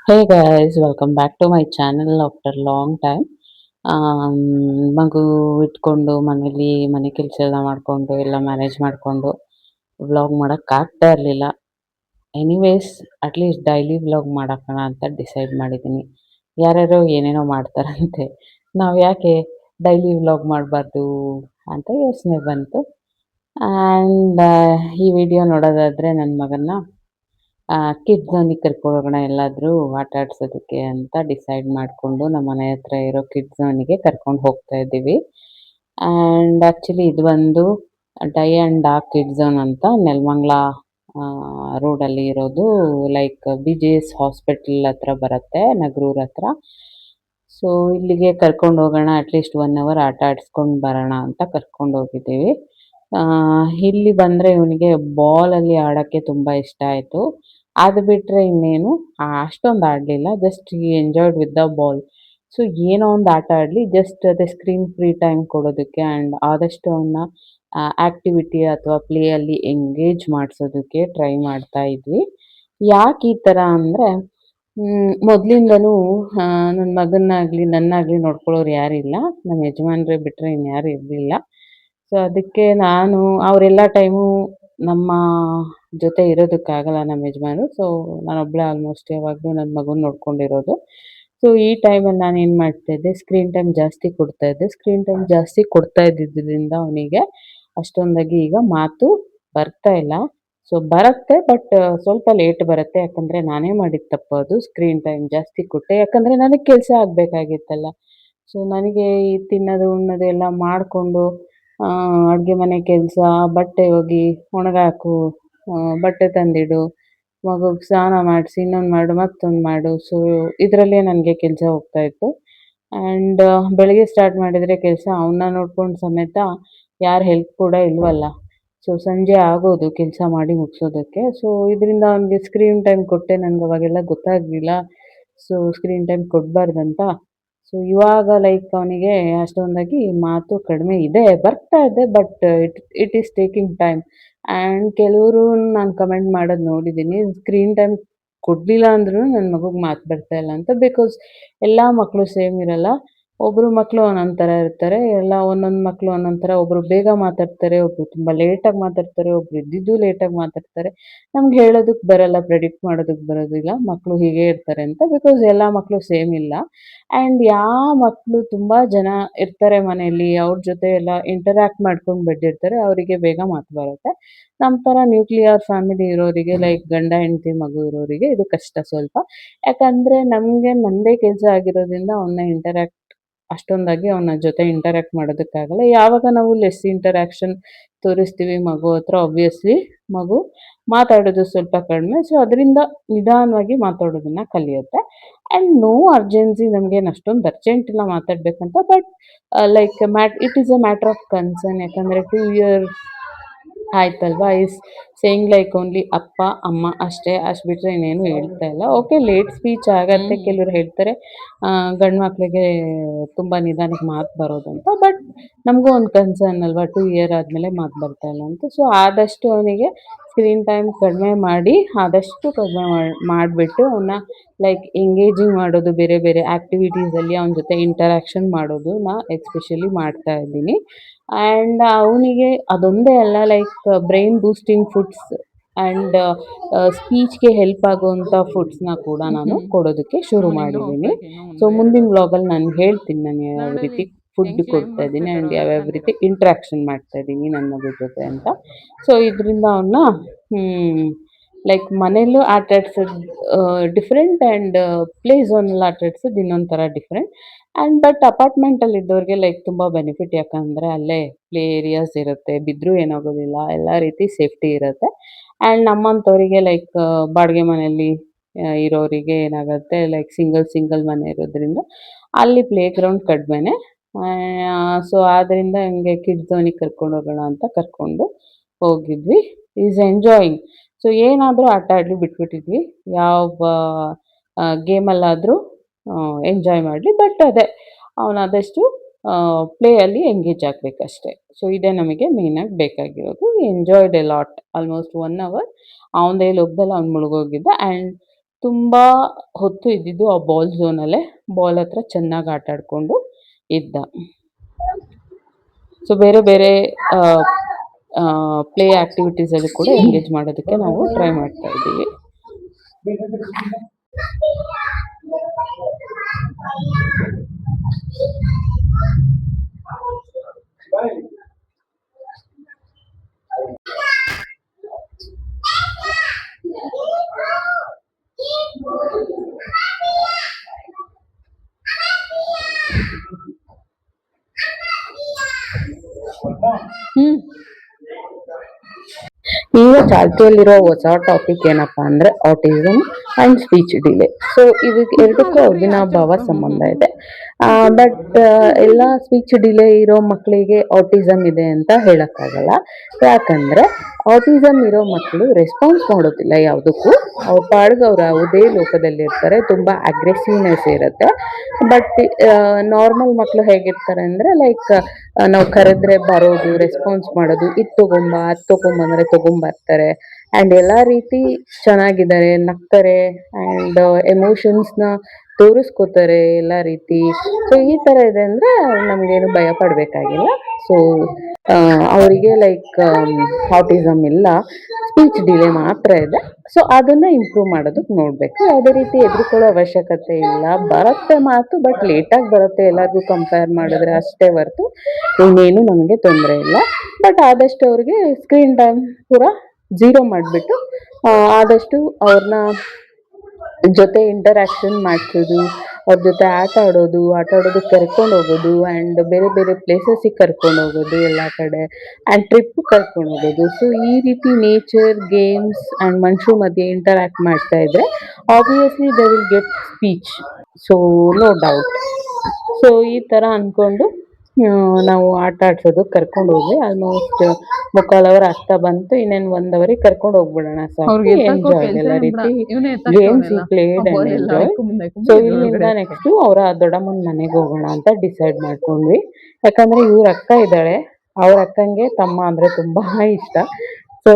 Hey guys, welcome back to my channel after long time. ಮಗು ಇಟ್ಕೊಂಡು ಮನೇಲಿ ಮನೆ ಕೆಲಸ ಎಲ್ಲ ಮಾಡಿಕೊಂಡು ಎಲ್ಲ ಮ್ಯಾನೇಜ್ ಮಾಡಿಕೊಂಡು ವ್ಲಾಗ್ ಮಾಡೋಕ್ಕಾಗ್ತಾ ಇರಲಿಲ್ಲ. ಎನಿವೇಸ್ ಅಟ್ಲೀಸ್ಟ್ ಡೈಲಿ ವ್ಲಾಗ್ ಮಾಡೋಣ ಅಂತ ಡಿಸೈಡ್ ಮಾಡಿದ್ದೀನಿ. ಯಾರ್ಯಾರೋ ಏನೇನೋ ಮಾಡ್ತಾರಂತೆ, ನಾವು ಯಾಕೆ ಡೈಲಿ ವ್ಲಾಗ್ ಮಾಡಬಾರ್ದು ಅಂತ ಯೋಚನೆ ಬಂತು. ಆ್ಯಂಡ್ ಈ ವಿಡಿಯೋ ನೋಡೋದಾದರೆ ನನ್ನ ಮಗನ್ನ ಕಿಡ್ಸ್ ಝೋನಿಗೆ ಕರ್ಕೊಂಡು ಹೋಗೋಣ ಎಲ್ಲಾದರೂ ಆಟ ಆಡ್ಸೋದಕ್ಕೆ ಅಂತ ಡಿಸೈಡ್ ಮಾಡಿಕೊಂಡು ನಮ್ಮ ಮನೆ ಹತ್ರ ಇರೋ ಕಿಡ್ಸ್ ಝೋನಿಗೆ ಕರ್ಕೊಂಡು ಹೋಗ್ತಾ ಇದ್ದೀವಿ. ಆ್ಯಂಡ್ ಆ್ಯಕ್ಚುಲಿ ಇದು ಬಂದು die and dark kids zone ಅಂತ ನೆಲಮಂಗಲ ರೋಡಲ್ಲಿ ಇರೋದು. ಲೈಕ್ BGS ಹಾಸ್ಪಿಟಲ್ ಹತ್ರ ಬರುತ್ತೆ, ನಗರೂರ್ ಹತ್ರ. ಸೊ ಇಲ್ಲಿಗೆ ಕರ್ಕೊಂಡು ಹೋಗೋಣ, ಅಟ್ಲೀಸ್ಟ್ 1 ಅವರ್ ಆಟ ಆಡಿಸ್ಕೊಂಡು ಬರೋಣ ಅಂತ ಕರ್ಕೊಂಡು ಹೋಗಿದ್ದೀವಿ. ಇಲ್ಲಿ ಬಂದರೆ ಇವನಿಗೆ ಬಾಲಲ್ಲಿ ಆಡೋಕ್ಕೆ ತುಂಬ ಇಷ್ಟ ಆಯಿತು. ಅದು ಬಿಟ್ಟರೆ ಇನ್ನೇನು ಅಷ್ಟೊಂದು ಆಡಲಿಲ್ಲ, just he enjoyed with the ball. So ಏನೋ ಒಂದು ಆಟ ಆಡಲಿ, ಜಸ್ಟ್ ಅದೇ ಸ್ಕ್ರೀನ್ ಫ್ರೀ ಟೈಮ್ ಕೊಡೋದಕ್ಕೆ ಆ್ಯಂಡ್ ಆದಷ್ಟು ಅವನ್ನ ಆ್ಯಕ್ಟಿವಿಟಿ ಅಥವಾ ಪ್ಲೇಯಲ್ಲಿ ಎಂಗೇಜ್ ಮಾಡಿಸೋದಕ್ಕೆ ಟ್ರೈ ಮಾಡ್ತಾ ಇದ್ವಿ. ಯಾಕೆ ಈ ಥರ ಅಂದರೆ, ಮೊದಲಿಂದನೂ ನನ್ನ ಮಗನ್ನಾಗಲಿ ನನ್ನಾಗಲಿ ನೋಡ್ಕೊಳ್ಳೋರು ಯಾರಿಲ್ಲ, ನಮ್ಮ ಯಜಮಾನ್ರೆ ಬಿಟ್ಟರೆ ಇನ್ಯಾರೂ ಇರಲಿಲ್ಲ. ಸೊ ಅದಕ್ಕೆ ನಾನು ಅವರೆಲ್ಲ ಟೈಮು ನಮ್ಮ ಜೊತೆ ಇರೋದಕ್ಕಾಗಲ್ಲ ನಮ್ಮ ಯಜಮಾನ್ರು. ಸೊ ನಾನೊಬ್ಬಳೇ ಆಲ್ಮೋಸ್ಟ್ ಯಾವಾಗಲೂ ನನ್ನ ಮಗುನ ನೋಡ್ಕೊಂಡಿರೋದು. ಸೊ ಈ ಟೈಮಲ್ಲಿ ನಾನೇನು ಮಾಡ್ತಾಯಿದ್ದೆ, ಸ್ಕ್ರೀನ್ ಟೈಮ್ ಜಾಸ್ತಿ ಕೊಡ್ತಾಯಿದ್ದೆ. ಸ್ಕ್ರೀನ್ ಟೈಮ್ ಜಾಸ್ತಿ ಕೊಡ್ತಾ ಇದ್ದಿದ್ದರಿಂದ ಅವನಿಗೆ ಅಷ್ಟೊಂದಾಗಿ ಈಗ ಮಾತು ಬರ್ತಾ ಇಲ್ಲ. ಸೊ ಬರುತ್ತೆ, ಬಟ್ ಸ್ವಲ್ಪ ಲೇಟ್ ಬರುತ್ತೆ. ಯಾಕಂದರೆ ನಾನೇ ಮಾಡಿದ ತಪ್ಪು ಅದು, ಸ್ಕ್ರೀನ್ ಟೈಮ್ ಜಾಸ್ತಿ ಕೊಟ್ಟೆ. ಯಾಕಂದರೆ ನನಗೆ ಕೆಲಸ ಆಗಬೇಕಾಗಿತ್ತಲ್ಲ. ಸೊ ನನಗೆ ಈ ತಿನ್ನೋದು ಉಣ್ಣೋದು ಎಲ್ಲ ಮಾಡಿಕೊಂಡು ಅಡುಗೆ ಮನೆ ಕೆಲಸ, ಬಟ್ಟೆ ಒಗಿ, ಒಣಗಾಕು, ಬಟ್ಟೆ ತಂದಿಡು, ಮಗುಗೆ ಸ್ನಾನ ಮಾಡಿಸಿ, ಇನ್ನೊಂದು ಮಾಡು, ಮತ್ತೊಂದು ಮಾಡು. ಸೊ ಇದರಲ್ಲೇ ನನಗೆ ಕೆಲಸ ಹೋಗ್ತಾಯಿತ್ತು. ಆ್ಯಂಡ್ ಬೆಳಗ್ಗೆ ಸ್ಟಾರ್ಟ್ ಮಾಡಿದರೆ ಕೆಲಸ ಅವನ್ನ ನೋಡ್ಕೊಂಡು ಸಮೇತ ಯಾರು ಹೆಲ್ಪ್ ಕೂಡ ಇಲ್ವಲ್ಲ. ಸೊ ಸಂಜೆ ಆಗೋದು ಕೆಲಸ ಮಾಡಿ ಮುಗಿಸೋದಕ್ಕೆ. ಸೊ ಇದರಿಂದ ಅವನಿಗೆ ಸ್ಕ್ರೀನ್ ಟೈಮ್ ಕೊಟ್ಟೆ, ನನಗೆ ಅವಾಗೆಲ್ಲ ಗೊತ್ತಾಗಲಿಲ್ಲ. ಸೊ ಸ್ಕ್ರೀನ್ ಟೈಮ್ ಕೊಡಬಾರ್ದಂತ. ಸೊ ಇವಾಗ ಲೈಕ್ ಅವನಿಗೆ ಅಷ್ಟೊಂದಾಗಿ ಮಾತು ಕಡಿಮೆ ಇದೆ, ಬರ್ತಾ ಇದೆ, but it is taking time. And ಕೆಲವರು ನಾನು ಕಮೆಂಟ್ ಮಾಡೋದು ನೋಡಿದ್ದೀನಿ, ಸ್ಕ್ರೀನ್ ಟೈಮ್ ಕೊಡಲಿಲ್ಲ ಅಂದ್ರೂ ನನ್ನ ಮಗುಗೆ ಮಾತು ಬರ್ತಾ ಇಲ್ಲ ಅಂತ. ಬಿಕಾಸ್ ಎಲ್ಲ ಮಕ್ಕಳು ಸೇಮ್ ಇರಲ್ಲ. ಒಬ್ಬರು ಮಕ್ಕಳು ಒಂದೊಂದು ಥರ ಇರ್ತಾರೆ, ಎಲ್ಲ ಒಂದೊಂದು ಮಕ್ಕಳು ಒಂದೊಂದು ಥರ. ಒಬ್ಬರು ಬೇಗ ಮಾತಾಡ್ತಾರೆ, ಒಬ್ಬರು ತುಂಬ ಲೇಟಾಗಿ ಮಾತಾಡ್ತಾರೆ, ಒಬ್ಬರು ಇದ್ದಿದ್ದು ಲೇಟಾಗಿ ಮಾತಾಡ್ತಾರೆ. ನಮ್ಗೆ ಹೇಳೋದಕ್ಕೆ ಬರಲ್ಲ, ಪ್ರೆಡಿಕ್ಟ್ ಮಾಡೋದಕ್ಕೆ ಬರೋದಿಲ್ಲ ಮಕ್ಕಳು ಹೀಗೆ ಇರ್ತಾರೆ ಅಂತ. ಬಿಕಾಸ್ ಎಲ್ಲ ಮಕ್ಕಳು ಸೇಮ್ ಇಲ್ಲ. ಆ್ಯಂಡ್ ಯಾವ ಮಕ್ಕಳು ತುಂಬ ಜನ ಇರ್ತಾರೆ ಮನೆಯಲ್ಲಿ, ಅವ್ರ ಜೊತೆ ಎಲ್ಲ ಇಂಟರ್ಯಾಕ್ಟ್ ಮಾಡ್ಕೊಂಡು ಬೆಳೆದಿರ್ತಾರೆ, ಅವರಿಗೆ ಬೇಗ ಮಾತು ಬರುತ್ತೆ. ನಮ್ಮ ಥರ ನ್ಯೂಕ್ಲಿಯರ್ ಫ್ಯಾಮಿಲಿ ಇರೋರಿಗೆ, ಲೈಕ್ ಗಂಡ ಹೆಂಡತಿ ಮಗು ಇರೋರಿಗೆ ಇದು ಕಷ್ಟ ಸ್ವಲ್ಪ. ಯಾಕಂದರೆ ನಮಗೆ ನನ್ನದೇ ಕೆಲಸ ಆಗಿರೋದ್ರಿಂದ ಅಷ್ಟೊಂದಾಗಿ ಅವನ ಜೊತೆ ಇಂಟರ್ಯಾಕ್ಟ್ ಮಾಡೋದಕ್ಕಾಗಲ್ಲ. ಯಾವಾಗ ನಾವು ಲೆಸ್ ಇಂಟರ್ಯಾಕ್ಷನ್ ತೋರಿಸ್ತೀವಿ ಮಗು ಹತ್ರ, ಆಬ್ವಿಯಸ್ಲಿ ಮಗು ಮಾತಾಡೋದು ಸ್ವಲ್ಪ ಕಡಿಮೆ. ಸೊ ಅದರಿಂದ ನಿಧಾನವಾಗಿ ಮಾತಾಡೋದನ್ನು ಕಲಿಯುತ್ತೆ. ಆ್ಯಂಡ್ ನೋ ಅರ್ಜೆನ್ಸಿ, ನಮಗೇನು ಅಷ್ಟೊಂದು ಅರ್ಜೆಂಟ್ ಇಲ್ಲ ಮಾತಾಡಬೇಕಂತ. But like it is a matter of concern. ಯಾಕಂದರೆ 2 ಇಯರ್ಸ್ ಆಯ್ತಲ್ವಾ, ಈಸ್ ಸೇಯಿಂಗ್ ಲೈಕ್ ಓನ್ಲಿ ಅಪ್ಪ ಅಮ್ಮ ಅಷ್ಟೇ, ಅಷ್ಟು ಬಿಟ್ಟರೆ ಇನ್ನೇನು ಹೇಳ್ತಾ ಇಲ್ಲ. ಓಕೆ, ಲೇಟ್ ಸ್ಪೀಚ್ ಆಗತ್ತೆ, ಕೆಲವ್ರು ಹೇಳ್ತಾರೆ ಗಂಡು ಮಕ್ಕಳಿಗೆ ತುಂಬ ನಿಧಾನಕ್ಕೆ ಮಾತು ಬರೋದು ಅಂತ. ಬಟ್ ನಮಗೂ ಒಂದು ಕನ್ಸರ್ನ್ ಅಲ್ವಾ, 2 ಇಯರ್ ಆದಮೇಲೆ ಮಾತು ಬರ್ತಾ ಇಲ್ಲ ಅಂತ. ಸೊ ಆದಷ್ಟು ಅವನಿಗೆ ಸ್ಕ್ರೀನ್ ಟೈಮ್ ಕಡಿಮೆ ಮಾಡಿ, ಆದಷ್ಟು ಕಡಿಮೆ ಮಾಡಿಬಿಟ್ಟು ಅವನ್ನ ಲೈಕ್ ಎಂಗೇಜಿಂಗ್ ಮಾಡೋದು, ಬೇರೆ ಬೇರೆ ಆ್ಯಕ್ಟಿವಿಟೀಸಲ್ಲಿ ಅವನ ಜೊತೆ ಇಂಟರ್ಯಾಕ್ಷನ್ ಮಾಡೋದು ಎಸ್ಪೆಷಲಿ ಮಾಡ್ತಾ ಇದ್ದೀನಿ. ಆ್ಯಂಡ್ ಅವನಿಗೆ ಅದೊಂದೇ ಅಲ್ಲ, like brain boosting foods and ಸ್ಪೀಚ್ಗೆ ಹೆಲ್ಪ್ ಆಗುವಂಥ ಫುಡ್ಸ್ನ ಕೂಡ ನಾನು ಕೊಡೋದಕ್ಕೆ ಶುರು ಮಾಡಿದ್ದೀನಿ. ಸೊ ಮುಂದಿನ ವ್ಲಾಗಲ್ಲಿ ನಾನು ಹೇಳ್ತೀನಿ ನಾನು ಯಾವ ರೀತಿ ಫುಡ್ ಕೊಡ್ತಾ ಇದ್ದೀನಿ ಆ್ಯಂಡ್ ಯಾವ್ಯಾವ ರೀತಿ ಇಂಟ್ರ್ಯಾಕ್ಷನ್ ಮಾಡ್ತಾ ಇದ್ದೀನಿ ನನ್ನ ಮಗು ಜೊತೆ ಅಂತ. ಸೊ ಇದರಿಂದ ಅವನ್ನ ಲೈಕ್ ಮನೆಯಲ್ಲೂ ಆಟ ಆಡ್ಸೋದು ಡಿಫ್ರೆಂಟ್, ಆ್ಯಂಡ್ ಪ್ಲೇ ಝೋನಲ್ಲಿ ಆಟ ಆಡ್ಸೋದು ಇನ್ನೊಂದು ಥರ ಡಿಫ್ರೆಂಟ್. ಆ್ಯಂಡ್ ಬಟ್ ಅಪಾರ್ಟ್ಮೆಂಟಲ್ಲಿ ಇದ್ದವ್ರಿಗೆ ಲೈಕ್ ತುಂಬ ಬೆನಿಫಿಟ್. ಯಾಕಂದರೆ ಅಲ್ಲೇ ಪ್ಲೇ ಏರಿಯಾಸ್ ಇರುತ್ತೆ, ಬಿದ್ದರೂ ಏನಾಗೋದಿಲ್ಲ, ಎಲ್ಲ ರೀತಿ ಸೇಫ್ಟಿ ಇರುತ್ತೆ. ಆ್ಯಂಡ್ ನಮ್ಮಂಥವರಿಗೆ ಲೈಕ್ ಬಾಡಿಗೆ ಮನೆಯಲ್ಲಿ ಇರೋರಿಗೆ ಏನಾಗುತ್ತೆ, ಲೈಕ್ ಸಿಂಗಲ್ ಮನೆ ಇರೋದ್ರಿಂದ ಅಲ್ಲಿ ಪ್ಲೇ ಗ್ರೌಂಡ್ ಕಡಿಮೆನೆ. ಸೊ ಆದ್ದರಿಂದ ಹಂಗೆ ಕಿಡ್ಸ್ ಝೋನಿಗೆ ಕರ್ಕೊಂಡು ಹೋಗೋಣ ಅಂತ ಕರ್ಕೊಂಡು ಹೋಗಿದ್ವಿ. Is enjoying. ಸೊ ಏನಾದರೂ ಆಟ ಆಡಲಿ ಬಿಟ್ಬಿಟ್ಟಿದ್ವಿ, ಯಾವ ಗೇಮಲ್ಲಾದರೂ ಎಂಜಾಯ್ ಮಾಡಲಿ. ಬಟ್ ಅದೇ ಅವನಾದಷ್ಟು ಪ್ಲೇಯಲ್ಲಿ ಎಂಗೇಜ್ ಆಗಬೇಕಷ್ಟೆ. ಸೊ ಇದೇ ನಮಗೆ ಮೇಯ್ನಾಗಿ ಬೇಕಾಗಿರೋದು. Enjoyed a lot, almost 1 hour ಅವನದೇ ಲೋಕದಲ್ಲಿ ಅವ್ನು ಮುಳುಗೋಗಿದ್ದ. ಆ್ಯಂಡ್ ತುಂಬ ಹೊತ್ತು ಇದ್ದಿದ್ದು ಆ ಬಾಲ್ ಝೋನಲ್ಲೇ. ಬಾಲ್ ಹತ್ರ ಚೆನ್ನಾಗಿ ಆಟ ಆಡ್ಕೊಂಡು ಇದ್ದ. ಸೊ ಬೇರೆ ಬೇರೆ ಪ್ಲೇ ಆಕ್ಟಿವಿಟೀಸಲ್ಲಿ ಕೂಡ ಎಂಗೇಜ್ ಮಾಡೋದಕ್ಕೆ ನಾವು ಟ್ರೈ ಮಾಡ್ತಾ ಇದ್ದೀವಿ. ಈಗ ಚಾಲ್ತಿಯಲ್ಲಿರೋ ಹೊಸ ಟಾಪಿಕ್ ಏನಪ್ಪಾ ಅಂದ್ರೆ autism and speech delay. So ಇದಕ್ಕೆ ಎರಡಕ್ಕೂ ಅವಿನಾಭಾವ ಸಂಬಂಧ ಇದೆ. ಬಟ್ ಎಲ್ಲ ಸ್ಪೀಚ್ ಡಿಲೇ ಇರೋ ಮಕ್ಕಳಿಗೆ ಆಟಿಸಮ್ ಇದೆ ಅಂತ ಹೇಳಕ್ಕಾಗಲ್ಲ. ಯಾಕಂದ್ರೆ ಆಟಿಸಮ್ ಇರೋ ಮಕ್ಕಳು ರೆಸ್ಪಾನ್ಸ್ ಮಾಡೋದಿಲ್ಲ ಯಾವುದಕ್ಕೂ. ಅವ್ರ ಪಾಡ್ಗೆ ಅವ್ರು ಯಾವುದೇ ಲೋಕದಲ್ಲಿ ಇರ್ತಾರೆ, ತುಂಬಾ ಅಗ್ರೆಸಿವ್ನೆಸ್ ಇರುತ್ತೆ. ಬಟ್ ನಾರ್ಮಲ್ ಮಕ್ಕಳು ಹೇಗಿರ್ತಾರೆ ಅಂದ್ರೆ ಲೈಕ್ ನಾವು ಕರೆದ್ರೆ ಬರೋದು, ರೆಸ್ಪಾನ್ಸ್ ಮಾಡೋದು, ಇದು ತಗೊಂಬ ಅದು ತಗೊಂಬಂದ್ರೆ ತಗೊಂಬರ್ತಾರೆ. ಆ್ಯಂಡ್ ಎಲ್ಲ ರೀತಿ ಚೆನ್ನಾಗಿದ್ದಾರೆ, ನಗ್ತಾರೆ ಆ್ಯಂಡ್ ಎಮೋಷನ್ಸ್ನ ತೋರಿಸ್ಕೋತಾರೆ ಎಲ್ಲ ರೀತಿ. ಸೊ ಈ ಥರ ಇದೆ ಅಂದರೆ ನಮಗೇನು ಭಯ ಪಡಬೇಕಾಗಿಲ್ಲ. ಸೊ ಅವರಿಗೆ ಲೈಕ್ ಆಟಿಸಮ್ ಇಲ್ಲ, ಸ್ಪೀಚ್ ಡಿಲೇ ಮಾತ್ರ ಇದೆ. ಸೊ ಅದನ್ನು ಇಂಪ್ರೂವ್ ಮಾಡೋದಕ್ಕೆ ನೋಡಬೇಕು. ಯಾವುದೇ ರೀತಿ ಎದುರ್ಕೊಳ್ಳೋ ಅವಶ್ಯಕತೆ ಇಲ್ಲ. ಬರುತ್ತೆ ಮಾತು, ಬಟ್ ಲೇಟಾಗಿ ಬರುತ್ತೆ ಎಲ್ಲರಿಗೂ ಕಂಪೇರ್ ಮಾಡಿದ್ರೆ ಅಷ್ಟೇ ಹೊರ್ತು ಇನ್ನೇನು ನಮಗೆ ತೊಂದರೆ ಇಲ್ಲ. ಬಟ್ ಆದಷ್ಟು ಅವ್ರಿಗೆ ಸ್ಕ್ರೀನ್ ಟೈಮ್ ಪೂರ 0 ಮಾಡಿಬಿಟ್ಟು ಆದಷ್ಟು ಅವ್ರನ್ನ ಜೊತೆ ಇಂಟರಾಕ್ಷನ್ ಮಾಡಿಸೋದು, ಅವ್ರ ಜೊತೆ ಆಟ ಆಡೋದಕ್ಕೆ ಕರ್ಕೊಂಡು ಹೋಗೋದು ಆ್ಯಂಡ್ ಬೇರೆ ಬೇರೆ ಪ್ಲೇಸಸ್ಸಿಗೆ ಕರ್ಕೊಂಡು ಹೋಗೋದು, ಎಲ್ಲ ಕಡೆ ಆ್ಯಂಡ್ ಟ್ರಿಪ್ ಕರ್ಕೊಂಡು ಹೋಗೋದು. ಸೊ ಈ ರೀತಿ ನೇಚರ್, ಗೇಮ್ಸ್ ಆ್ಯಂಡ್ ಮನುಷ್ಯರ ಮಧ್ಯೆ ಇಂಟರಾಕ್ಟ್ ಮಾಡ್ತಾ ಇದ್ರೆ obviously they will get speech. So no doubt. So ಈ ಥರ ಅಂದ್ಕೊಂಡು ನಾವು ಆಟ ಆಡ್ಸೋದಕ್ಕೆ ಕರ್ಕೊಂಡು ಹೋಗಿ ಆಲ್ಮೋಸ್ಟ್ 3/4 ಆಗ್ತಾ ಬಂತು. ಇನ್ನೇನು 1 ಅವರಿಗೆ ಕರ್ಕೊಂಡು ಹೋಗ್ಬಿಡೋಣ ಸಾಕು. ಎಂಜಾಯ್ ಎಲ್ಲ ರೀತಿ games played and enjoy. So ಇಲ್ಲಿಂದ ನೆಕ್ಸ್ಟು ಅವರ ದೊಡ್ಡಮ್ಮನ ಮನೆಗೆ ಹೋಗೋಣ ಅಂತ ಡಿಸೈಡ್ ಮಾಡ್ಕೊಂಡ್ವಿ. ಯಾಕಂದರೆ ಇವ್ರ ಅಕ್ಕ ಇದ್ದಾಳೆ, ಅವ್ರ ಅಕ್ಕಂಗೆ ತಮ್ಮ ಅಂದರೆ ತುಂಬ ಇಷ್ಟ. ಸೊ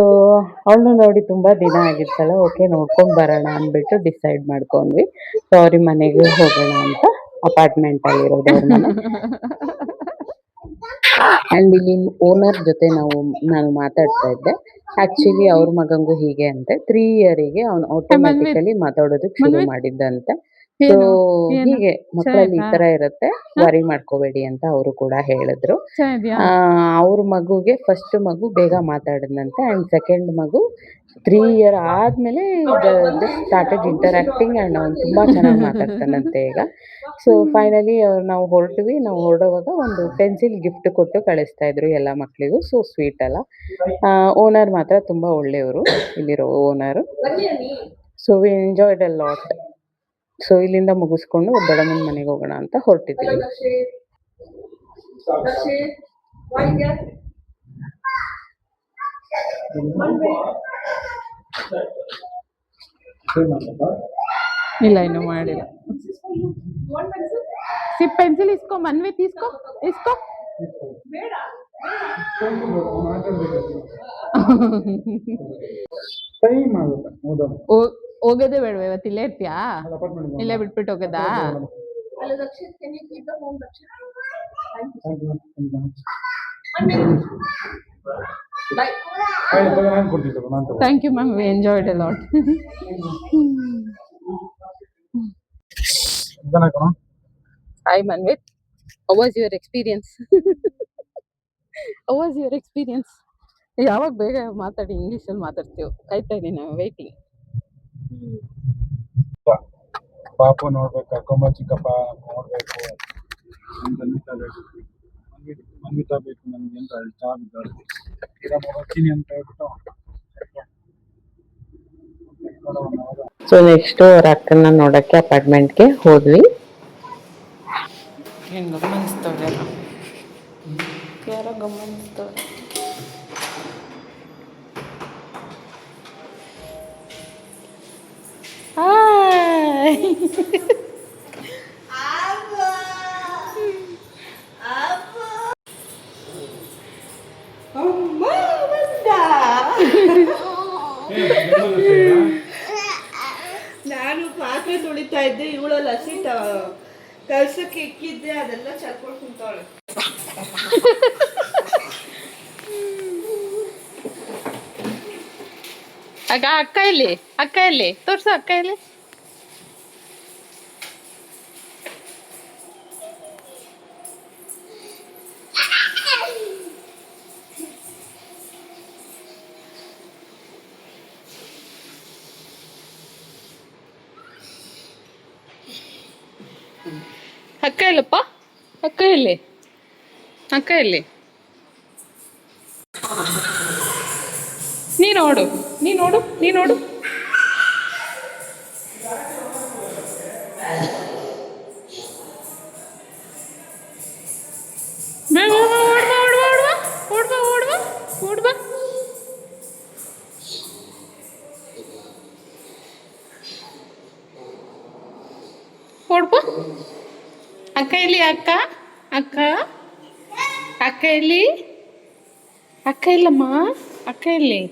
ಅವಳನ್ನು ನೋಡಿ ತುಂಬ ದಿನ ಆಗಿತ್ತಲ್ಲ, ಓಕೆ ನೋಡ್ಕೊಂಡು ಬರೋಣ ಅಂದ್ಬಿಟ್ಟು ಡಿಸೈಡ್ ಮಾಡ್ಕೊಂಡ್ವಿ. ಸೊ ಅವ್ರ ಮನೆಗೆ ಹೋಗೋಣ ಅಂತ, ಅಪಾರ್ಟ್ಮೆಂಟಲ್ಲಿರೋದು ಅವ್ರ ಮನೆ. ಆ್ಯಂಡ್ ಇಲ್ಲಿ ಓನರ್ ಜೊತೆ ನಾನು ಮಾತಾಡ್ತಾ ಇದ್ದೆ. ಆ್ಯಕ್ಚುಲಿ ಅವ್ರ ಮಗಂಗೂ ಹೀಗೆ ಅಂತೆ, 3 ಇಯರಿಗೆ ಅವ್ನು ಆಟೋಮ್ಯಾಟಿಕಲಿ ಮಾತಾಡೋದಕ್ಕೆ ಶುರು ಮಾಡಿದ್ದಂತೆ. ಸೊ ಹೀಗೆ ಮಕ್ಕಳಲ್ಲಿ ಈ ಥರ ಇರುತ್ತೆ, ವರಿ ಮಾಡ್ಕೋಬೇಡಿ ಅಂತ ಅವರು ಕೂಡ ಹೇಳಿದ್ರು. ಅವ್ರ ಮಗುಗೆ ಫಸ್ಟ್ ಮಗು ಬೇಗ ಮಾತಾಡಿದಂತೆ ಆ್ಯಂಡ್ ಸೆಕೆಂಡ್ ಮಗು 3 ಇಯರ್ ಆದಮೇಲೆ ಜಸ್ಟ್ ಸ್ಟಾರ್ಟೆಡ್ ಇಂಟರಾಕ್ಟಿಂಗ್ ಆ್ಯಂಡ್ ಅವ್ನು ತುಂಬ ಚೆನ್ನಾಗಿ ಮಾತಾಡ್ತಾನಂತೆ ಈಗ. ಸೊ ಫೈನಲಿ ನಾವು ಹೊರಟ್ವಿ. ನಾವು ಹೊರಡುವಾಗ ಒಂದು ಪೆನ್ಸಿಲ್ ಗಿಫ್ಟ್ ಕೊಟ್ಟು ಕಳಿಸ್ತಾ ಇದ್ರು ಎಲ್ಲ ಮಕ್ಕಳಿಗೂ. ಸೊ ಸ್ವೀಟ್ ಅಲ್ಲ. ಓನರ್ ಮಾತ್ರ ತುಂಬ ಒಳ್ಳೆಯವರು, ಇಲ್ಲಿರೋ owner. So we enjoyed a lot. So ಇಲ್ಲಿಂದ ಮುಗಿಸ್ಕೊಂಡು ದೊಡ್ಡಮ್ಮನ ಮನೆಗೆ ಹೋಗೋಣ ಅಂತ ಹೊರಟಿದ್ದೀವಿ. ಇಲ್ಲ ಇನ್ನು ಮಾಡಿಲ್ಲ. ಪೆನ್ಸಿಲ್ ಇಸ್ಕೊ, ಮನ್ವಿ ಇಸ್ಕೊ. ಹೋಗೋದೇ ಬೇಡವಾ ಇವತ್ತು? ಇಲ್ಲೇ ಇರ್ತೀಯಾ? ಇಲ್ಲೇ ಬಿಟ್ಬಿಟ್ಟು ಹೋಗೋದಾ? Thank you ma'am, we enjoyed a lot. Hi Manvit, how was your experience? How was your experience? ಯಾವಾಗ ಬೇಗ ಮಾತಾಡಿ, ಇಂಗ್ಲೀಷಲ್ಲಿ ಮಾತಾಡ್ತೀವಿ. ಕಾಯ್ತಾ ಇದ್ದೀನಿ, ನಾವು ವೇಟಿಂಗ್. ಪಾಪು ನೋಡ್ಬೇಕು, ಕರ್ಕೊಂಬ ಚಿಕ್ಕಪ್ಪ ನೋಡ್ಬೇಕು, ಮನ್ವಿತಾ ಬೇಕು ನಮ್ಗೆ ಅಂತ ಹೋಗ್ತೀನಿ ಅಂತ ಹೇಳ್ಬಿಟ್ಟು. ಸೊ ನೆಕ್ಸ್ಟ್ ಅವ್ರ ಅಕ್ಕನ ನೋಡಕ್ಕೆ ಅಪಾರ್ಟ್ಮೆಂಟ್ಗೆ ಹೋದ್ವಿ. ಏನು ಗಮನಿಸ್ತವ್ರೆ, ಯಾರೋ ಗಮನಿಸ್ತವ್ರೆ. ನಾನು ಪಾತ್ರೆ ತೊಳಿತಾ ಇದ್ದೆ, ಇವಳಲ್ಲಿ ಹಸಿ ಕಲ್ಸಕ್ಕೆ ಇಕ್ಕಿದ್ದೆ, ಅದೆಲ್ಲ ಚಲ್ಕೊಂಡು ಕುಂತವಳೆ. ಆಗ ಅಕ್ಕ ಇಲ್ಲಿ ತೋರ್ಸು, ಅಕ್ಕ ಇಲ್ಲಿ. ಅಕ್ಕ ಇಲ್ಲಪ್ಪ, ಅಕ್ಕ ಇಲ್ಲಿ, ಅಕ್ಕ ಇಲ್ಲಿ. ನೀ ನೋಡು, ನೀ ನೋಡು, ನೀ ನೋಡು. ಓಡ್ಬಾ. ಅಕ್ಕ ಇಲ್ಲಿ, ಅಕ್ಕ ಅಕ್ಕ ಅಕ್ಕ ಇಲ್ಲಿ, ಅಕ್ಕ ಇಲ್ಲಮ್ಮ, ಅಕ್ಕ ಇಲ್ಲಿ.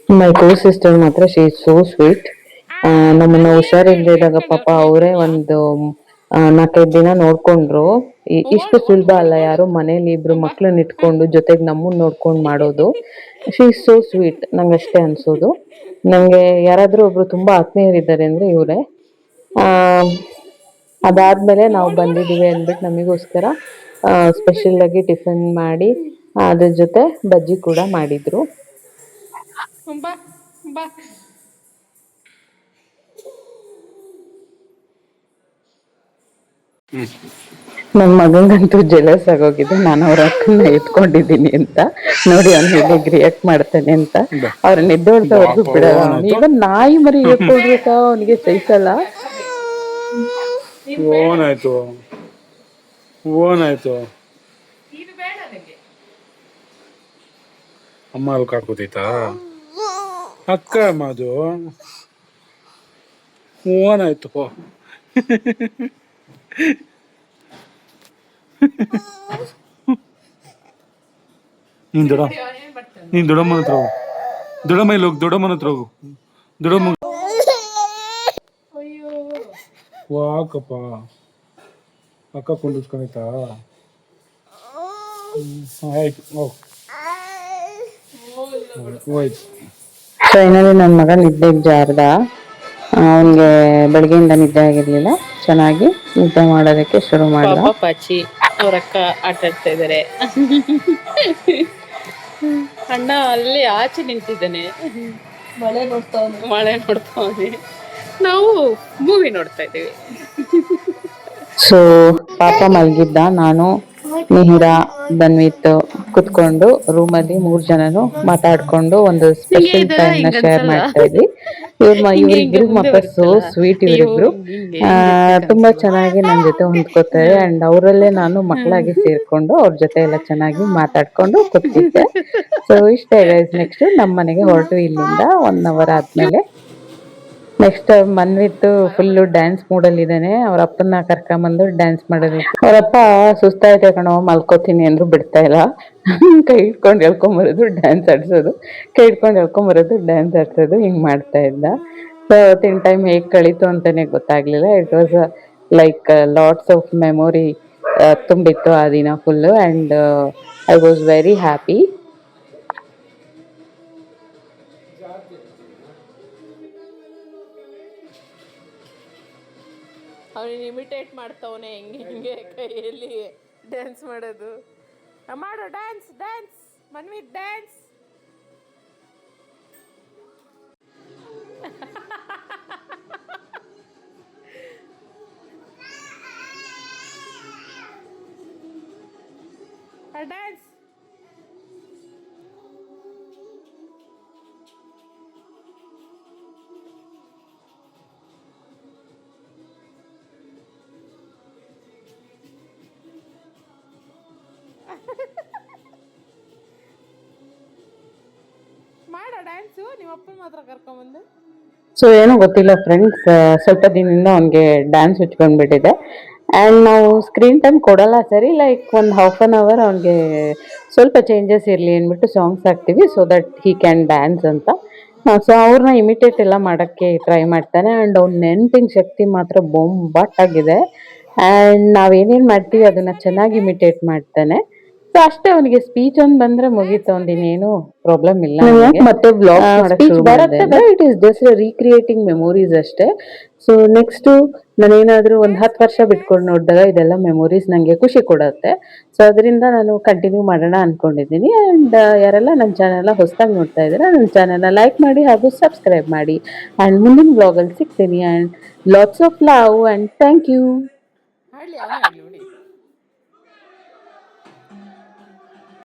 ಮೈ ಕೋ ಸಿಸ್ಟರ್ ಮಾತ್ರ ಶಿ ಇಸ್ ಸೋ ಸ್ವೀಟ್. ನಮ್ಮನ್ನ ಹುಷಾರಿಲ್ದಿದಾಗ ಪಾಪ ಅವರೇ ಒಂದು 4-5 ದಿನ ನೋಡ್ಕೊಂಡ್ರು. ಇಷ್ಟು ಸುಲಭ ಅಲ್ಲ ಯಾರು ಮನೇಲಿ ಇಬ್ರು ಮಕ್ಳನ್ನ ಇಟ್ಕೊಂಡು ಜೊತೆಗೆ ನಮ್ಮನ್ನ ನೋಡ್ಕೊಂಡು ಮಾಡೋದು. She is so sweet. ನಂಗೆ ಅಷ್ಟೇ ಅನ್ಸೋದು. ನಂಗೆ ಯಾರಾದ್ರೂ ಒಬ್ರು ತುಂಬಾ ಆತ್ಮೀಯರಿದ್ದಾರೆ ಅಂದ್ರೆ ಇವರೇ. ಅದಾದ್ಮೇಲೆ ನಾವು ಬಂದಿದೀವಿ ಅಂದ್ಬಿಟ್ಟು ನಮಗೋಸ್ಕರ ಸ್ಪೆಷಲ್ ಆಗಿ ಟಿಫನ್ ಮಾಡಿ ಅದ್ರ ಜೊತೆ ಬಜ್ಜಿ ಕೂಡ ಮಾಡಿದ್ರು. ನನ್ನ ಮಗಂಗಂತೂ ಜೆಲಸ್ ಆಗೋಗಿದೆ, ನಾನು ಅವ್ರ ಅಕ್ಕನ್ನ ಎತ್ಕೊಂಡಿದ್ದೀನಿ ಅಂತ. ನೋಡಿ ಅವ್ನು ಹೇಗೆ ರಿಯಾಕ್ಟ್ ಮಾಡ್ತಾನೆ ಅಂತ. ಅವ್ರನ್ನ ಎದ್ದೋಳ್ತವ್ರಿಗೂ ಬಿಡಲ್ಲ. ಇವನ್ ನಾಯಿ ಮರಿ ಎತ್ಕೊಳ್ಬೇಕಾ ಅವನಿಗೆ ಸಹಿಸಲ್ಲ. ಓನಾಯ್ತು. ಅಮ್ಮ ಅಲ್ಲಿ ಕಾಡ್ಕೋತೈತಾ ಅಕ್ಕ ಅಮ್ಮ ಅದು ಓನಾಯ್ತು. ನೀನ್ ದೊಡ್ಡಮ್ಮನ ಹತ್ರ ಹೋಗು. ದೊಡ್ಡಮ್ಮ ಇಲ್ಲಿ ಹೋಗು, ದೊಡ್ಡಮ್ಮನ ಹತ್ರ ಹೋಗು. ದೊಡ್ಡಮ್ಮ ವಾಕಪ್ಪ ಅಕ್ಕ ಕೊಂಡಿಸ್ಕೊಂಡೈತಾ. ಆಯ್ತು ಹೋಗು. ಹೋಯ್ತು. ಫೈನಲಿ ನನ್ನ ಮಗ ನಿದ್ದೆಗೆ ಜಾರ್ದ. ಅವನಿಗೆ ಬೆಳಗ್ಗೆಯಿಂದ ನಿದ್ದೆ ಆಗಿರ್ಲಿಲ್ಲ. ಚೆನ್ನಾಗಿ ನಿದ್ದೆ ಮಾಡೋದಕ್ಕೆ ಶುರು ಮಾಡ್ದ. ಪಾಚಿ ಅವ್ರ ಅಕ್ಕ ಆಟ ಆಡ್ತಾ ಇದಾರೆ. ಅಣ್ಣ ಅಲ್ಲಿ ಆಚೆ ನಿಂತಿದ್ದಾನೆ, ಮಳೆ ನೋಡ್ತಾವನೆ. ನಾವು ಮೂವಿ ನೋಡ್ತಾ ಇದ್ದೀವಿ. ಸೊ ಪಾಪ ಮಲಗಿದ್ದ. ನಾನು ಮಿಹಿರಾ ಧನ್ವಿತ್ ಕುತ್ಕೊಂಡು ರೂಮಲ್ಲಿ 3 ಜನನು ಮಾತಾಡ್ಕೊಂಡು ಒಂದು ಸ್ಪೆಷಲ್ ಟೈಮ್ ನ ಶೇರ್ ಮಾಡ್ತಾ ಇದ್ವಿ. ಇವರಿಬ್ರು ಮಾತ್ರ ಸೋ ಸ್ವೀಟ್. ಇವರಿಬ್ರು ತುಂಬಾ ಚೆನ್ನಾಗಿ ನನ್ನ ಜೊತೆ ಹೊಂದ್ಕೋತಾರೆ. ಅಂಡ್ ಅವರಲ್ಲೇ ನಾನು ಮಕ್ಕಳಾಗಿ ಸೇರ್ಕೊಂಡು ಅವ್ರ ಜೊತೆ ಎಲ್ಲ ಚೆನ್ನಾಗಿ ಮಾತಾಡ್ಕೊಂಡು ಕೂತಿದ್ದೆ. ಸೊ ಇಷ್ಟೇ ಗೈಸ್. ನೆಕ್ಸ್ಟ್ ನಮ್ಮ ಮನೆಗೆ ಹೊರಟು ಇಲ್ಲಿಂದ 1 hour ಆದ್ಮೇಲೆ ನೆಕ್ಸ್ಟ್ ಮನ್ವಿತ್ತು ಫುಲ್ಲು ಡ್ಯಾನ್ಸ್ ಮೂಡಲ್ಲಿ ಇದ್ದಾನೆ. ಅವ್ರ ಅಪ್ಪನ ಕರ್ಕೊಂಬಂದು ಡ್ಯಾನ್ಸ್ ಮಾಡೋದಕ್ಕೆ. ಅವರಪ್ಪ ಸುಸ್ತಾಯ್ತೆ ಕಣೋ ಮಲ್ಕೋತೀನಿ ಅಂದ್ರು ಬಿಡ್ತಾ ಇಲ್ಲ. ಕೈ ಇಟ್ಕೊಂಡು ಎಳ್ಕೊಂಬರೋದು ಡ್ಯಾನ್ಸ್ ಆಡ್ಸೋದು, ಹಿಂಗ್ ಮಾಡ್ತಾ ಇದ್ದ. ಸೊ ಅವತ್ತಿನ ಟೈಮ್ ಹೇಗ್ ಕಳೀತು ಅಂತಾನೆ ಗೊತ್ತಾಗ್ಲಿಲ್ಲ. It was like lots of memory ತುಂಬಿತ್ತು ಆ ದಿನ full. And I was very happy. ಅವನಿಗೆ ಇಮಿಟೇಟ್ ಮಾಡ್ತಾವನೆ, ಹಿಂಗೆ ಕೈಯಲ್ಲಿ ಡ್ಯಾನ್ಸ್ ಮಾಡೋದು. ಮಾಡೋ dance Manvith dance. Dance dance ನಿಮ್ಮ ಅಪ್ಪನ ಮಾತ್ರ ಕರ್ಕೊಂಬಂದು. ಸೊ ಏನೋ ಗೊತ್ತಿಲ್ಲ ಫ್ರೆಂಡ್ಸ್, ಸ್ವಲ್ಪ ದಿನದಿಂದ ಅವ್ನಿಗೆ ಡ್ಯಾನ್ಸ್ ಹುಚ್ಕೊಂಡ್ಬಿಟ್ಟಿದೆ. ಆ್ಯಂಡ್ ನಾವು ಸ್ಕ್ರೀನ್ ಟೈಮ್ ಕೊಡಲ್ಲ ಸರಿ, ಲೈಕ್ ಒಂದು ಹಾಫ್ ಆನ್ ಅವರ್ ಅವ್ನಿಗೆ ಸ್ವಲ್ಪ ಚೇಂಜಸ್ ಇರಲಿ ಅಂದ್ಬಿಟ್ಟು ಸಾಂಗ್ಸ್ ಹಾಕ್ತೀವಿ so that he can dance ಅಂತ. ಸೊ ಅವ್ರನ್ನ ಇಮಿಟೇಟ್ ಎಲ್ಲ ಮಾಡೋಕ್ಕೆ ಟ್ರೈ ಮಾಡ್ತಾನೆ. ಆ್ಯಂಡ್ ಅವ್ನ ನೆನಪಿನ ಶಕ್ತಿ ಮಾತ್ರ ಬೊಂಬಾಟಾಗಿದೆ. ಆ್ಯಂಡ್ ನಾವೇನೇನು ಮಾಡ್ತೀವಿ ಅದನ್ನು ಚೆನ್ನಾಗಿ ಇಮಿಟೇಟ್ ಮಾಡ್ತಾನೆ. ಸೊ ಅಷ್ಟೇ, ಅವನಿಗೆ ಸ್ಪೀಚ್ ಒಂದು ಬಂದ್ರೆ ಮುಗೀತು, ಒಂದಿನೇನು ಪ್ರಾಬ್ಲಮ್ ಇಲ್ಲ. ಮತ್ತೆ ಬ್ಲಾಗ್ ಸ್ಪೀಚ್ ಬರುತ್ತೆ, but it is just recreating memories ಅಷ್ಟೇ. ಸೊ ನೆಕ್ಸ್ಟ್ ನಾನೇನಾದ್ರೂ ಒಂದು 10 ವರ್ಷ ಬಿಟ್ಕೊಂಡು ನೋಡಿದಾಗ ಇದೆಲ್ಲ ಮೆಮೊರೀಸ್ ನನಗೆ ಖುಷಿ ಕೊಡುತ್ತೆ. ಸೊ ಅದರಿಂದ ನಾನು ಕಂಟಿನ್ಯೂ ಮಾಡೋಣ ಅನ್ಕೊಂಡಿದ್ದೀನಿ. ಆ್ಯಂಡ್ ಯಾರೆಲ್ಲ ನನ್ನ ಚಾನೆಲ್ನ ಹೊಸದಾಗಿ ನೋಡ್ತಾ ಇದ್ದೀರಾ, ನನ್ನ ಚಾನೆಲ್ನ ಲೈಕ್ ಮಾಡಿ ಹಾಗೂ ಸಬ್ಸ್ಕ್ರೈಬ್ ಮಾಡಿ. ಆ್ಯಂಡ್ ಮುಂದಿನ ಬ್ಲಾಗಲ್ಲಿ ಸಿಗ್ತೀನಿ. And lots of love and thank you. ಹಾಡ್ಲಿ ಅವನೇ ಹಾಡ್ಲಿ ನೋಡಿ.